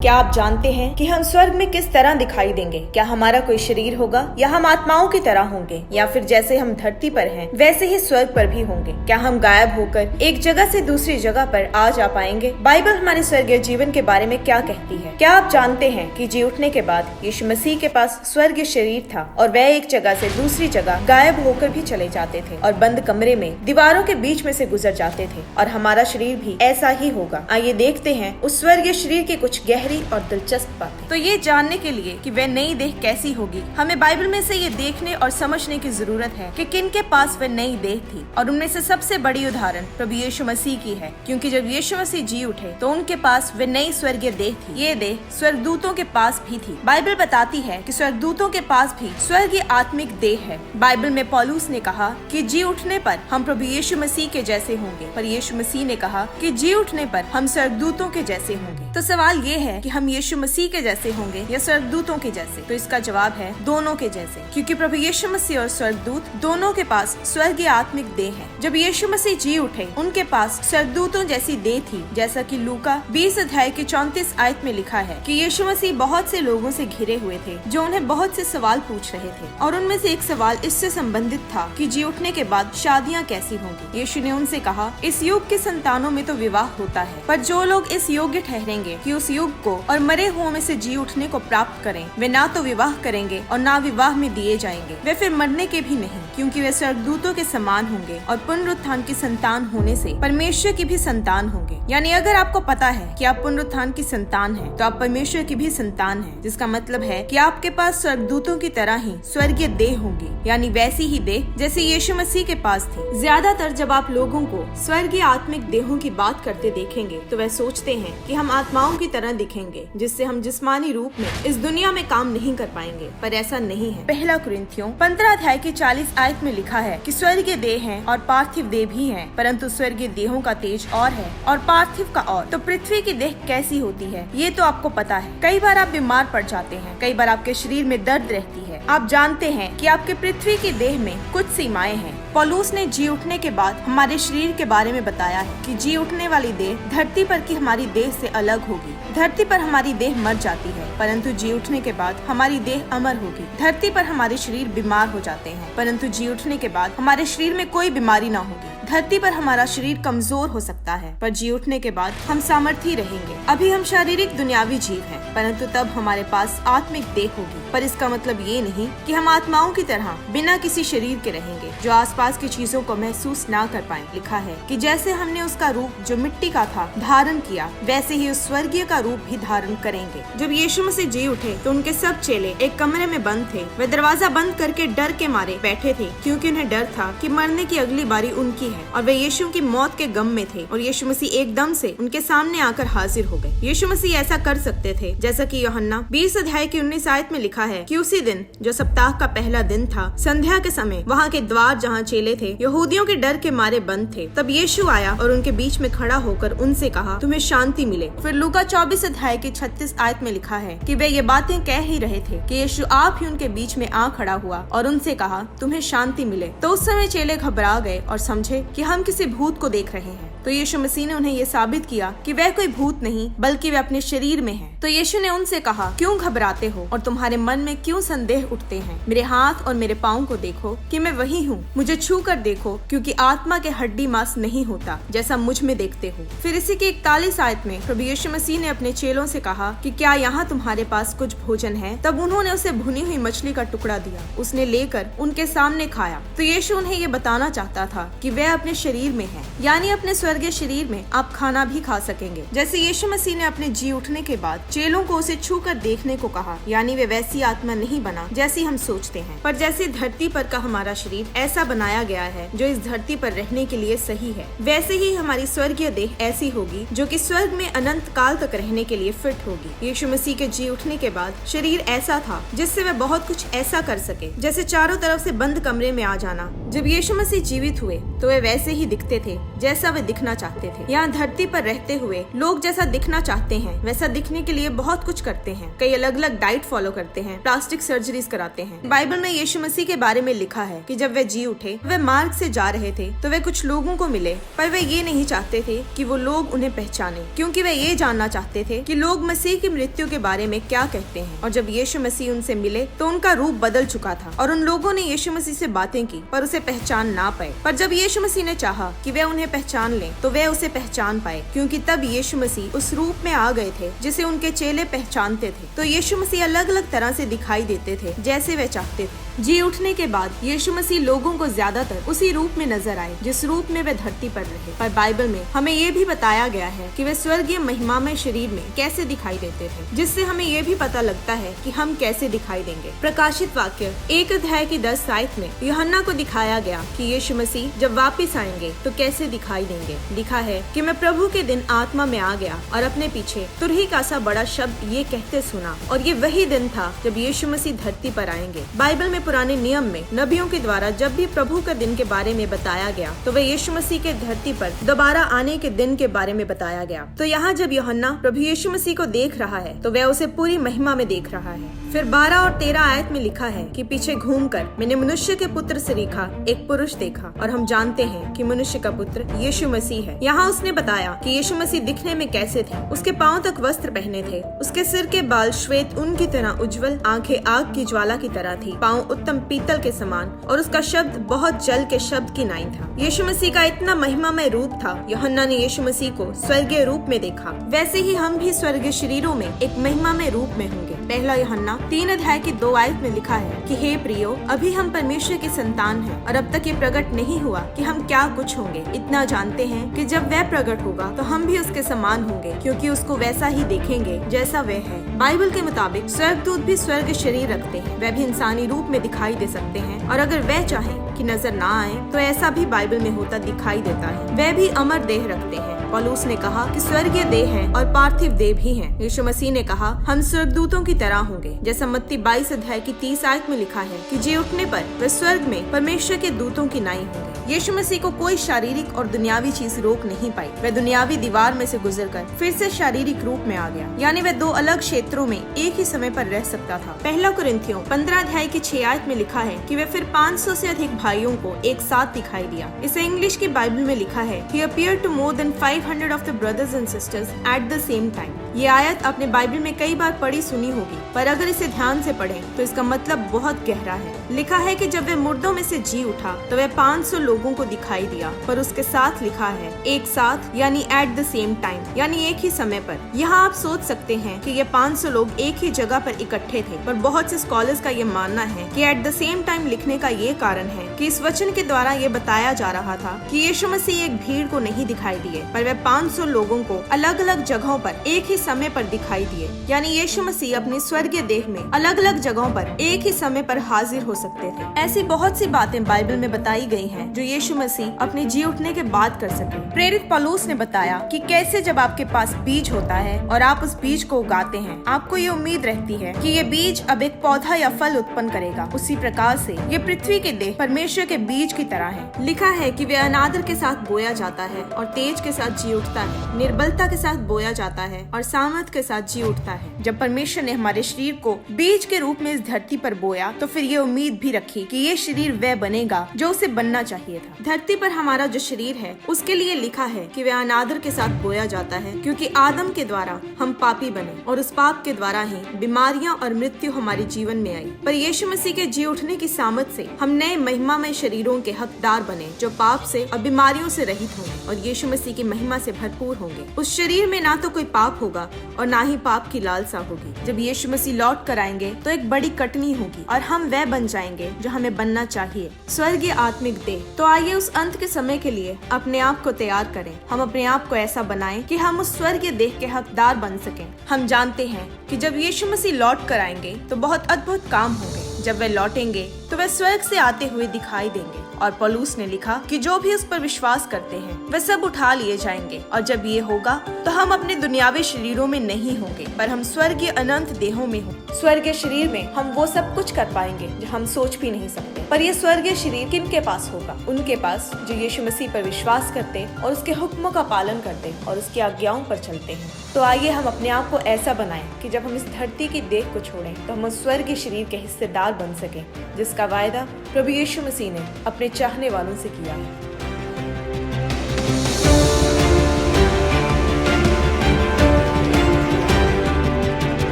क्या आप जानते हैं कि हम स्वर्ग में किस तरह दिखाई देंगे? क्या हमारा कोई शरीर होगा या हम आत्माओं की तरह होंगे, या फिर जैसे हम धरती पर हैं वैसे ही स्वर्ग पर भी होंगे? क्या हम गायब होकर एक जगह से दूसरी जगह पर आ जा पाएंगे? बाइबल हमारे स्वर्गीय जीवन के बारे में क्या कहती है? क्या आप जानते हैं कि जी उठने के बाद यीशु मसीह के पास स्वर्गीय शरीर था और वह एक जगह से दूसरी जगह गायब होकर भी चले जाते थे और बंद कमरे में दीवारों के बीच में से गुजर जाते थे, और हमारा शरीर भी ऐसा ही होगा। आइए देखते हैं उस स्वर्गीय शरीर की कुछ गहरी और दिलचस्प बातें। तो ये जानने के लिए कि वह नई देह कैसी होगी, हमें बाइबल में से ये देखने और समझने की जरूरत है कि किन के पास वह नई देह थी, और उनमें से सबसे बड़ी उदाहरण प्रभु यीशु मसीह की है, क्योंकि जब यीशु मसीह जी उठे तो उनके पास वह नई स्वर्गीय देह थी। ये देह स्वर्गदूतों के पास भी थी। बाइबल बताती है कि स्वर्गदूतों के पास भी स्वर्गीय आत्मिक देह है। बाइबल में पौलुस ने कहा कि जी उठने पर हम प्रभु यीशु मसीह के जैसे होंगे, पर यीशु मसीह ने कहा कि जी उठने पर हम स्वर्गदूतों के जैसे होंगे। तो सवाल ये है कि हम यीशु मसीह के जैसे होंगे या स्वर्गदूतों के जैसे? तो इसका जवाब है दोनों के जैसे, क्योंकि प्रभु यीशु मसीह और स्वर्गदूत दोनों के पास स्वर्गीय आत्मिक देह है। जब यीशु मसीह जी उठे उनके पास स्वर्गदूतों जैसी देह थी, जैसा कि लूका 20 अध्याय की 34 आयत में लिखा है कि यीशु मसीह बहुत से लोगों से घिरे हुए थे जो उन्हें बहुत से सवाल पूछ रहे थे, और उनमें से एक सवाल इससे संबंधित था कि जी उठने के बाद शादियाँ कैसी होंगी। यीशु ने उनसे कहा, इस युग के संतानों में तो विवाह होता है, पर जो लोग इस योग्य ठहरेंगे कि उस युग को और मरे हुओं में से जी उठने को प्राप्त करें, वे ना तो विवाह करेंगे और ना विवाह में दिए जाएंगे। वे फिर मरने के भी नहीं, क्योंकि वे स्वर्गदूतों के समान होंगे और पुनरुत्थान की संतान होने से परमेश्वर की भी संतान होंगे। यानी अगर आपको पता है कि आप पुनरुत्थान की संतान हैं, तो आप परमेश्वर की भी संतान हैं, जिसका मतलब है कि आपके पास स्वर्गदूतों की तरह ही स्वर्गीय देह होंगी, यानी वैसी ही देह जैसे यीशु मसीह के पास थी। ज्यादातर जब आप लोगों को स्वर्गीय आत्मिक देहों की बात करते देखेंगे तो वह सोचते हैं कि हम आत्माओं की तरह दिखेंगे, जिससे हम जिस्मानी रूप में इस दुनिया में काम नहीं कर पाएंगे, पर ऐसा नहीं है। पहला कुरिन्थियों 15 अध्याय की 40 आयत में लिखा है कि स्वर्गीय देह हैं और पार्थिव देह भी हैं, परंतु स्वर्गीय देहों का तेज और है और पार्थिव का और। तो पृथ्वी की देह कैसी होती है ये तो आपको पता है। कई बार आप बीमार पड़ जाते हैं, कई बार आपके शरीर में दर्द रहती है। आप जानते हैं कि आपके पृथ्वी की देह में कुछ सीमाएं हैं। पौलुस ने जी उठने के बाद हमारे शरीर के बारे में बताया है कि जी उठने वाली देह धरती पर की हमारी देह से अलग होगी। धरती पर हमारी देह मर जाती है, परंतु जी उठने के बाद हमारी देह अमर होगी। धरती पर हमारे शरीर बीमार हो जाते हैं, परंतु जी उठने के बाद हमारे शरीर में कोई बीमारी ना होगी। धरती पर हमारा शरीर कमजोर हो सकता है, पर जी उठने के बाद हम सामर्थी रहेंगे। अभी हम शारीरिक दुनियावी जीव हैं, परंतु तब हमारे पास आत्मिक देह होगी। पर इसका मतलब ये नहीं कि हम आत्माओं की तरह बिना किसी शरीर के रहेंगे जो आसपास की चीजों को महसूस ना कर पाए। लिखा है कि जैसे हमने उसका रूप जो मिट्टी का था धारण किया, वैसे ही उस स्वर्गीय का रूप भी धारण करेंगे। जब यीशु मसीह जी उठे तो उनके सब चेले एक कमरे में बंद थे। वे दरवाजा बंद करके डर के मारे बैठे थे, क्योंकि उन्हें डर था कि मरने की अगली बारी उनकी है, और वे यीशु की मौत के गम में थे। और यीशु मसीह एकदम से उनके सामने आकर हाजिर हो गए। यीशु मसीह ऐसा कर सकते थे जैसा कि यूहन्ना 20 अध्याय की 19 आयत में लिखा है कि उसी दिन जो सप्ताह का पहला दिन था, संध्या के समय वहाँ के द्वार जहाँ चेले थे यहूदियों के डर के मारे बंद थे। तब यीशु आया और उनके बीच में खड़ा होकर उनसे कहा, तुम्हें शांति मिले। फिर लूका 24 अध्याय की 36 आयत में लिखा है कि वे ये बातें कह ही रहे थे कि यीशु आप ही उनके बीच में आ खड़ा हुआ और उनसे कहा, तुम्हें शांति मिले। तो उस समय चेले घबरा गए और समझे कि हम किसी भूत को देख रहे हैं। तो यीशु मसीह ने उन्हें ये साबित किया कि वह कोई भूत नहीं बल्कि वे अपने शरीर में हैं। तो यीशु ने उनसे कहा, क्यों घबराते हो और तुम्हारे मन में क्यों संदेह उठते हैं? मेरे हाथ और मेरे पाँव को देखो कि मैं वही हूँ। मुझे छू कर देखो, क्योंकि आत्मा के हड्डी मांस नहीं होता जैसा मुझ में देखते हो। फिर इसी की 41 आयत में प्रभु यीशु मसीह ने अपने चेलों से कहा कि क्या यहाँ तुम्हारे पास कुछ भोजन है? तब उन्होंने उसे भुनी हुई मछली का टुकड़ा दिया। उसने लेकर उनके सामने खाया। तो यीशु उन्हें ये बताना चाहता था कि वह अपने शरीर में है, यानी अपने स्वर्गीय शरीर में आप खाना भी खा सकेंगे। जैसे यीशु मसीह ने अपने जी उठने के बाद चेलों को उसे छू कर देखने को कहा, यानी वे वैसी आत्मा नहीं बना जैसी हम सोचते हैं, पर जैसे धरती पर का हमारा शरीर ऐसा बनाया गया है जो इस धरती पर रहने के लिए सही है, वैसे ही हमारी स्वर्गीय देह ऐसी होगी जो कि स्वर्ग में अनंत काल तक रहने के लिए फिट होगी। यीशु मसीह के जी उठने के बाद शरीर ऐसा था जिससे वह बहुत कुछ ऐसा कर सके, जैसे चारों तरफ से बंद कमरे में आ जाना। जब यीशु मसीह जीवित हुए तो वे वैसे ही दिखते थे जैसा वे दिखना चाहते थे। यहाँ धरती पर रहते हुए लोग जैसा दिखना चाहते हैं वैसा दिखने के लिए बहुत कुछ करते हैं, कई अलग अलग डाइट फॉलो करते हैं, प्लास्टिक सर्जरीज कराते हैं। बाइबल में यीशु मसीह के बारे में लिखा है कि जब वे जी उठे, वे मार्ग से जा रहे थे तो वे कुछ लोगों को मिले, पर वे ये नहीं चाहते थे कि वो लोग उन्हें पहचाने, क्योंकि वे ये जानना चाहते थे कि लोग मसीह की मृत्यु के बारे में क्या कहते हैं। और जब यीशु मसीह उनसे मिले तो उनका रूप बदल चुका था और उन लोगों ने यीशु मसीह से बातें की पर उसे पहचान ना पाए। पर जब यीशु मसीह ने चाहा कि वे उन्हें पहचान लें तो वे उसे पहचान पाए, क्योंकि तब यीशु मसीह उस रूप में आ गए थे जिसे उनके चेले पहचानते थे। तो यीशु मसीह अलग अलग तरह से दिखाई देते थे जैसे वे चाहते थे। जी उठने के बाद यीशु मसीह लोगों को ज्यादातर उसी रूप में नजर आए जिस रूप में वे धरती पर रहे। पर बाइबल में हमें ये भी बताया गया है कि वे स्वर्गीय महिमामय शरीर में कैसे दिखाई देते थे, जिससे हमें ये भी पता लगता है कि हम कैसे दिखाई देंगे। प्रकाशित वाक्य 1 अध्याय की 10 आयत में यूहन्ना को दिखाया गया कि यीशु मसीह जब वापिस आएंगे तो कैसे दिखाई देंगे। लिखा है कि मैं प्रभु के दिन आत्मा में आ गया और अपने पीछे तुरही का सा बड़ा शब्द ये कहते सुना, और ये वही दिन था जब यीशु मसीह धरती पर आएंगे। बाइबल में पुराने नियम में नबियों के द्वारा जब भी प्रभु के दिन के बारे में बताया गया तो वह यीशु मसीह के धरती पर दोबारा आने के दिन के बारे में बताया गया। तो यहाँ जब यूहन्ना प्रभु यीशु मसीह को देख रहा है तो वह उसे पूरी महिमा में देख रहा है। फिर 12 और 13 आयत में लिखा है कि पीछे घूमकर मैंने मनुष्य के पुत्र से लिखा एक पुरुष देखा, और हम जानते हैं कि मनुष्य का पुत्र यीशु मसीह है। यहाँ उसने बताया कि यीशु मसीह दिखने में कैसे थे। उसके पांव तक वस्त्र पहने थे, उसके सिर के बाल श्वेत ऊन की तरह उज्जवल, आंखें आग की ज्वाला की तरह थी, पांव उत्तम पीतल के समान, और उसका शब्द बहुत जल के शब्द की नाई था। यीशु मसीह का इतना महिमामय रूप था। यूहन्ना ने यीशु मसीह को स्वर्गीय रूप में देखा, वैसे ही हम भी स्वर्गीय शरीरों में एक महिमामय रूप में होंगे। पहला यूहन्ना 3 अध्याय की 2 आयत में लिखा है कि हे प्रियो, अभी हम परमेश्वर की संतान हैं और अब तक ये प्रकट नहीं हुआ कि हम क्या कुछ होंगे। इतना जानते हैं कि जब वह प्रकट होगा तो हम भी उसके समान होंगे, क्योंकि उसको वैसा ही देखेंगे जैसा वह है। बाइबल के मुताबिक स्वर्गदूत भी स्वर्ग शरीर रखते हैं, वह भी इंसानी रूप में दिखाई दे सकते हैं, और अगर वह चाहें कि नजर ना आए तो ऐसा भी बाइबल में होता दिखाई देता है। वह भी अमर देह रखते हैं। पौलुस ने कहा कि स्वर्गीय देह है और पार्थिव देह भी है। यीशु मसीह ने कहा हम स्वर्गदूतों की तरह होंगे, जैसा मत्ती 22 अध्याय की 30 आयत में लिखा है कि जी उठने पर वे स्वर्ग में परमेश्वर के दूतों की नाई होंगे। यीशु मसीह को कोई शारीरिक और दुनियावी चीज रोक नहीं पाई। वह दुनियावी दीवार में से गुजरकर फिर से शारीरिक रूप में आ गया, यानी वह 2 अलग क्षेत्रों में एक ही समय पर रह सकता था। पहला कुरिन्थियों 15 अध्याय की 6 आयत में लिखा है कि वह फिर 500 से अधिक भाइयों को एक साथ दिखाई दिया। इसे इंग्लिश की बाइबल में लिखा है He appeared to more than 500 of the brothers and sisters at the same time। ये आयत आपने बाइबल में कई बार पढ़ी सुनी होगी, पर अगर इसे ध्यान से पढ़ें तो इसका मतलब बहुत गहरा है। लिखा है कि जब वह मुर्दों में से जी उठा तो वह 500 लोगों को दिखाई दिया, पर उसके साथ लिखा है एक साथ, यानी एट द सेम टाइम, यानी एक ही समय पर। यहाँ आप सोच सकते हैं कि ये 500 लोग एक ही जगह पर इकट्ठे थे, पर बहुत से स्कॉलर्स का ये मानना है कि एट द सेम टाइम लिखने का ये कारण है कि इस वचन के द्वारा ये बताया जा रहा था कि यीशु मसीह एक भीड़ को नहीं दिखाई दिए, पर वह 500 लोगों को अलग अलग जगहों पर एक ही समय पर दिखाई दिए। यानी यीशु मसीह अपने स्वर्गीय देह में अलग अलग जगहों पर एक ही समय पर हाजिर हो सकते थे। ऐसी बहुत सी बातें बाइबल में बताई गई हैं जो यीशु मसीह अपने जी उठने के बाद कर सके। प्रेरित पौलुस ने बताया कि कैसे जब आपके पास बीज होता है और आप उस बीज को उगाते हैं, आपको ये उम्मीद रहती है कि ये बीज अब एक पौधा या फल उत्पन्न करेगा। उसी प्रकार से ये पृथ्वी के देह परमेश्वर के बीज की तरह है। लिखा है कि वे अनादर के साथ बोया जाता है और तेज के साथ जी उठता है, निर्बलता के साथ बोया जाता है और सामर्थ के साथ जी उठता है। जब परमेश्वर ने हमारे शरीर को बीज के रूप में इस धरती पर बोया तो फिर ये उम्मीद भी रखी कि ये शरीर वह बनेगा जो उसे बनना चाहिए था। धरती पर हमारा जो शरीर है उसके लिए लिखा है कि वह अनादर के साथ बोया जाता है, क्योंकि आदम के द्वारा हम पापी बने और उस पाप के द्वारा ही बीमारियां और मृत्यु हमारे जीवन में आई। पर यीशु मसीह के जी उठने की सामर्थ से हम नए महिमामय शरीरों के हकदार बने जो पाप से और बीमारियों से रहित होंगे और यीशु मसीह की महिमा से भरपूर होंगे। उस शरीर में ना तो कोई पाप होगा और ना ही पाप की लालसा होगी। जब यीशु मसीह लौट कर आएंगे तो एक बड़ी कटनी होगी और हम वह बन जाएंगे जो हमें बनना चाहिए, स्वर्गीय आत्मिक देह। तो आइए उस अंत के समय के लिए अपने आप को तैयार करें। हम अपने आप को ऐसा बनाएं कि हम उस स्वर्गीय देह के हकदार बन सकें। हम जानते हैं कि जब यीशु मसीह लौट कर आएंगे तो बहुत अद्भुत काम होंगे। जब वे लौटेंगे तो वे स्वर्ग से आते हुए दिखाई देंगे, और पौलुस ने लिखा कि जो भी उस पर विश्वास करते हैं वे सब उठा लिए जाएंगे। और जब ये होगा तो हम अपने दुनियावी शरीरों में नहीं होंगे, पर हम स्वर्गीय अनंत देहों में होंगे। स्वर्गीय शरीर में हम वो सब कुछ कर पाएंगे जो हम सोच भी नहीं सकते। पर ये स्वर्गीय शरीर किनके पास होगा? उनके पास जो यीशु मसीह पर विश्वास करते और उसके हुक्मों का पालन करते और उसकी आज्ञाओं पर चलते हैं। तो तो आइए हम अपने आप को ऐसा बनाएं कि जब हम इस धरती की देह को छोड़ें तो हम उस स्वर्ग के शरीर के हिस्सेदार बन सकें, जिसका वायदा प्रभु यीशु मसीह ने अपने चाहने वालों से किया है।